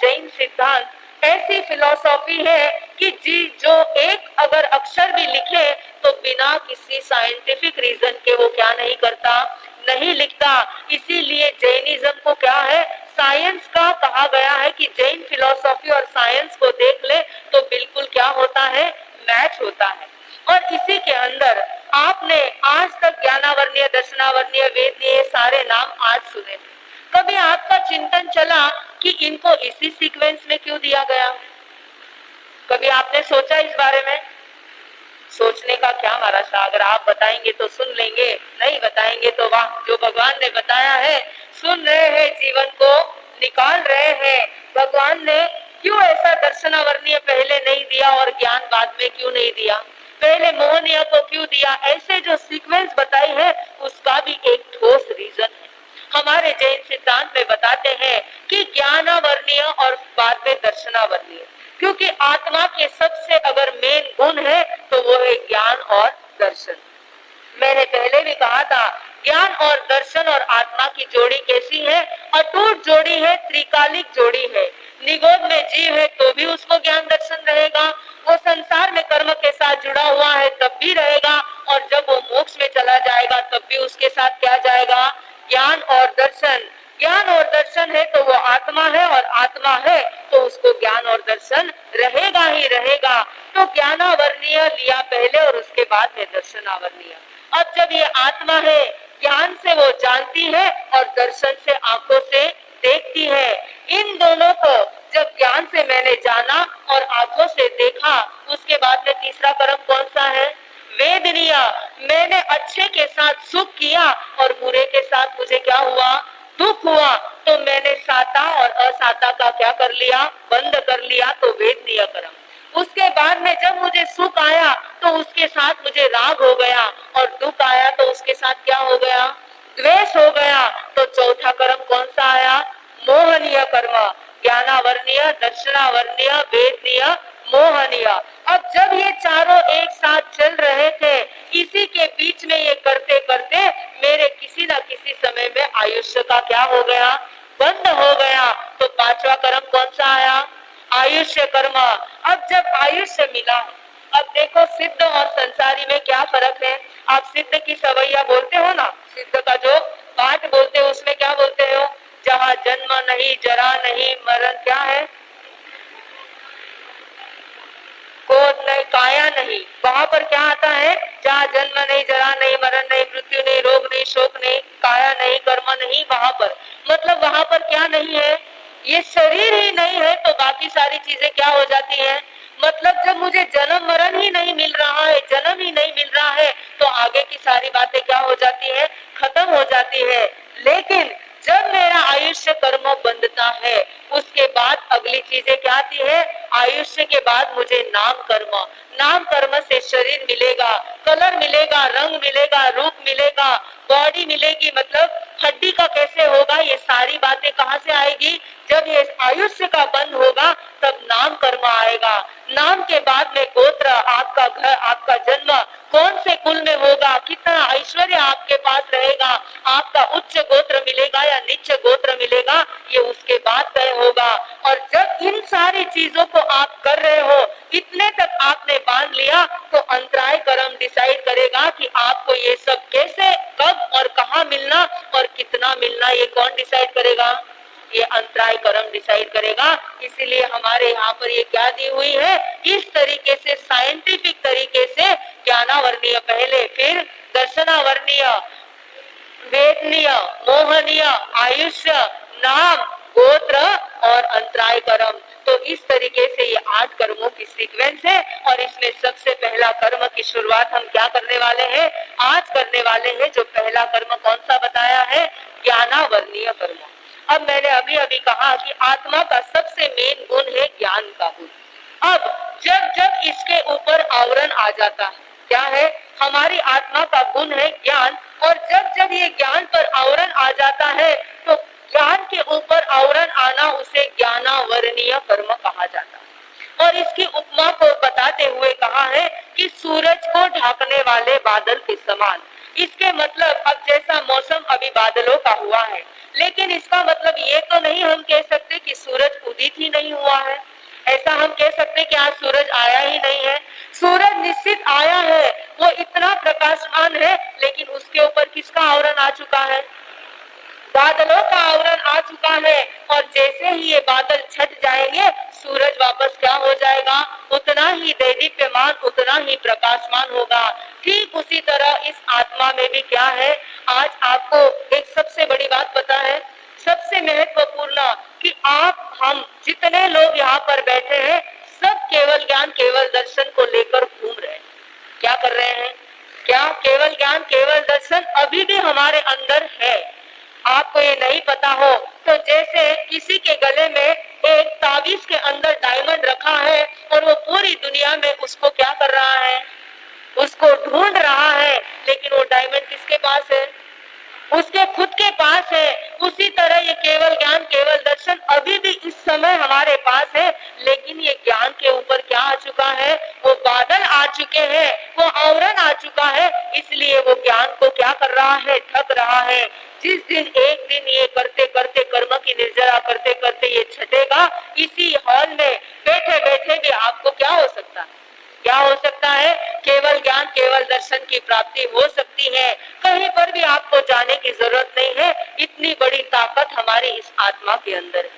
जैन सिद्धांत ऐसी फिलॉसफी है कि जी जो एक अगर अक्षर भी लिखे तो बिना किसी साइंटिफिक रीजन के वो क्या नहीं करता, नहीं लिखता। इसीलिए जैनिज्म को क्या है, साइंस का कहा गया है कि जैन फिलॉसफी और साइंस को देख ले तो बिल्कुल क्या होता है, मैच होता है। और इसी के अंदर आपने आज तक ज्ञानावर्णीय, दर्शनावर्णीय, वेदनीय ये सारे नाम आज सुने थे। कभी आपका चिंतन चला कि इनको इसी सीक्वेंस में क्यों दिया गया? कभी आपने सोचा इस बारे में? सोचने का क्या महाराज साहब, अगर आप बताएंगे तो सुन लेंगे, नहीं बताएंगे तो वाह, जो भगवान ने बताया है सुन रहे हैं, जीवन को निकाल रहे हैं। भगवान ने क्यों ऐसा दर्शनावर्णीय पहले नहीं दिया और ज्ञान बाद में क्यों नहीं दिया? पहले मोहनीय को क्यों दिया? ऐसे जो सीक्वेंस बताई है उसका भी एक ठोस रीजन है। हमारे जैन सिद्धांत में बताते हैं कि ज्ञानावर्णीय और बाद में दर्शनावर्णीय, क्योंकि आत्मा के सबसे अगर मेन गुण है तो वो है ज्ञान और दर्शन। मैंने पहले भी कहा था ज्ञान और दर्शन और आत्मा की जोड़ी कैसी है, अटूट जोड़ी है, त्रिकालिक जोड़ी है। निगोद में जीव है तो भी उसको ज्ञान दर्शन रहेगा, वो संसार में कर्म के साथ जुड़ा हुआ है तब भी रहेगा, और जब वो मोक्ष में चला जाएगा तब भी उसके साथ क्या जाएगा, ज्ञान और दर्शन। ज्ञान और दर्शन है तो वो आत्मा है, और आत्मा है तो उसको ज्ञान और दर्शन रहेगा ही रहेगा। तो ज्ञानावर्णीय लिया पहले और उसके बाद में दर्शनावर्णीय। अब जब ये आत्मा है, ज्ञान से वो जानती है और दर्शन से आंखों से देखती है। इन दोनों को जब ज्ञान से मैंने जाना और आंखों से देखा, उसके बाद में तीसरा कर्म कौन सा है, वेदनीय। मैंने अच्छे के साथ सुख किया और बुरे के साथ मुझे क्या हुआ, दुख हुआ, तो मैंने साता और असाता का क्या कर लिया, बंद कर लिया, तो वेदनीय कर्म। उसके बाद में जब मुझे सुख आया तो उसके साथ मुझे राग हो गया, और दुख आया तो उसके साथ क्या हो गया, द्वेष हो गया। तो चौथा कर्म कौन सा आया, मोहनीय कर्म। ज्ञानावर्णीय, दर्शनावर्णीय, वेदनीय, मोहनीय। अब जब ये चारों एक साथ चल रहे थे, इसी के बीच में ये करते करते मेरे किसी न किसी समय में आयुष्य का क्या हो गया, बंद हो गया। तो पांचवा कर्म कौन सा आया, आयुष्य कर्म। अब जब आयुष्य मिला, अब देखो सिद्ध और संसारी में क्या फर्क है। आप सिद्ध की सवैया बोलते हो ना, सिद्ध का जो पाठ बोलते हो उसमें क्या बोलते हो, जहाँ जन्म नहीं, जरा नहीं, मरण क्या है, क्रोध नहीं, काया नहीं, वहां पर क्या आता है, जहाँ जन्म नहीं, जरा नहीं, मरण नहीं, मृत्यु नहीं, रोग नहीं, शोक नहीं, काया नहीं, कर्म नहीं, वहां पर मतलब वहां पर क्या नहीं है, ये शरीर ही नहीं है तो बाकी सारी चीजें क्या हो जाती है। मतलब जब मुझे जन्म मरण ही नहीं मिल रहा है, जन्म ही नहीं मिल रहा है, तो आगे की सारी बातें क्या हो जाती है, खत्म हो जाती है। लेकिन जब मेरा आयुष्य कर्म बंधता है, उसके बाद अगली चीजें क्या आती है, आयुष्य के बाद मुझे नाम कर्म, नाम कर्म से शरीर मिलेगा, कलर मिलेगा, रंग मिलेगा, रूप मिलेगा, बॉडी मिलेगी, मतलब हड्डी का कैसे होगा, ये सारी बातें कहाँ से आएगी, जब ये आयुष्य का बंद होगा तब नाम कर्म आएगा। नाम के बाद में गोत्र, आपका घर, आपका जन्म कौन से कुल में होगा, कितना ऐश्वर्य आपके पास रहेगा, आपका उच्च गोत्र मिलेगा या नीच गोत्र मिलेगा, ये उसके बाद तय होगा। और जब इन सारी चीजों को आप कर रहे हो, इतने तक आपने बांध लिया, तो अंतराय कर्म डिसाइड करेगा कि आपको ये सब कैसे, कब और कहाँ मिलना और कितना मिलना, ये कौन डिसाइड करेगा, ये अंतराय कर्म डिसाइड करेगा। इसीलिए हमारे यहाँ पर ये क्या दी हुई है, इस तरीके से साइंटिफिक तरीके से ज्ञानावर्णीय पहले, फिर दर्शनावर्णीय, वेदनीय, मोहनीय, आयुष्य, नाम, गोत्र और अंतराय कर्म। तो इस तरीके से ये 8 कर्मों की सीक्वेंस है, और इसमें सबसे पहला कर्म की शुरुआत हम क्या करने वाले हैं, आज करने वाले हैं। जो पहला कर्म कौन सा बताया है, ज्ञानावर्णीय कर्म। अब मैंने अभी अभी कहा कि आत्मा का सबसे मेन गुण है ज्ञान का गुण। अब जब जब इसके ऊपर आवरण आ जाता है, क्या है, हमारी आत्मा का गुण है ज्ञान, और जब जब ये ज्ञान पर आवरण आ जाता है तो ज्ञान के ऊपर आवरण आना उसे ज्ञानावर्णीय कर्म कहा जाता है। और इसकी उपमा को बताते हुए कहा है कि सूरज को ढाकने वाले बादल के समान। इसके मतलब अब जैसा मौसम अभी बादलों का हुआ है, लेकिन इसका मतलब ये तो नहीं हम कह सकते कि सूरज उदित ही नहीं हुआ है। ऐसा हम कह सकते कि आज सूरज आया ही नहीं है। सूरज निश्चित आया है, वो इतना प्रकाशमान है, लेकिन उसके ऊपर किसका आवरण आ चुका है? बादलों का आवरण आ चुका है। और जैसे ही ये बादल छट जाएंगे, सूरज वापस क्या हो जाएगा? उतना ही दैदीप्यमान, उतना ही प्रकाशमान होगा। ठीक उसी तरह इस आत्मा में भी क्या है? आज आपको एक सबसे बड़ी बात पता है, सबसे महत्वपूर्ण, कि आप हम जितने लोग यहाँ पर बैठे हैं, सब केवल ज्ञान केवल दर्शन को लेकर घूम रहे हैं। क्या कर रहे हैं? क्या केवल ज्ञान केवल दर्शन अभी भी हमारे अंदर है? आपको ये नहीं पता हो तो जैसे किसी के गले में एक ताबीज के अंदर डायमंड रखा है और वो पूरी दुनिया में उसको क्या कर रहा है? उसको ढूंढ रहा है, लेकिन वो डायमंड किसके पास है? उसके खुद के पास है। उसी तरह ये केवल ज्ञान केवल दर्शन अभी भी इस समय हमारे पास है, लेकिन ये ज्ञान के ऊपर क्या आ चुका है? वो बादल आ चुके हैं, वो आवरण आ चुका है, इसलिए वो ज्ञान को क्या कर रहा है? ढक रहा है। जिस दिन एक दिन ये करते करते कर्म की निर्जरा करते करते ये छटेगा, इसी हॉल में बैठे बैठे भी आपको क्या हो सकता है? क्या हो सकता है? केवल ज्ञान केवल दर्शन की प्राप्ति हो सकती है। कहीं पर भी आपको जाने की जरूरत नहीं है, इतनी बड़ी ताकत हमारी इस आत्मा के अंदर है।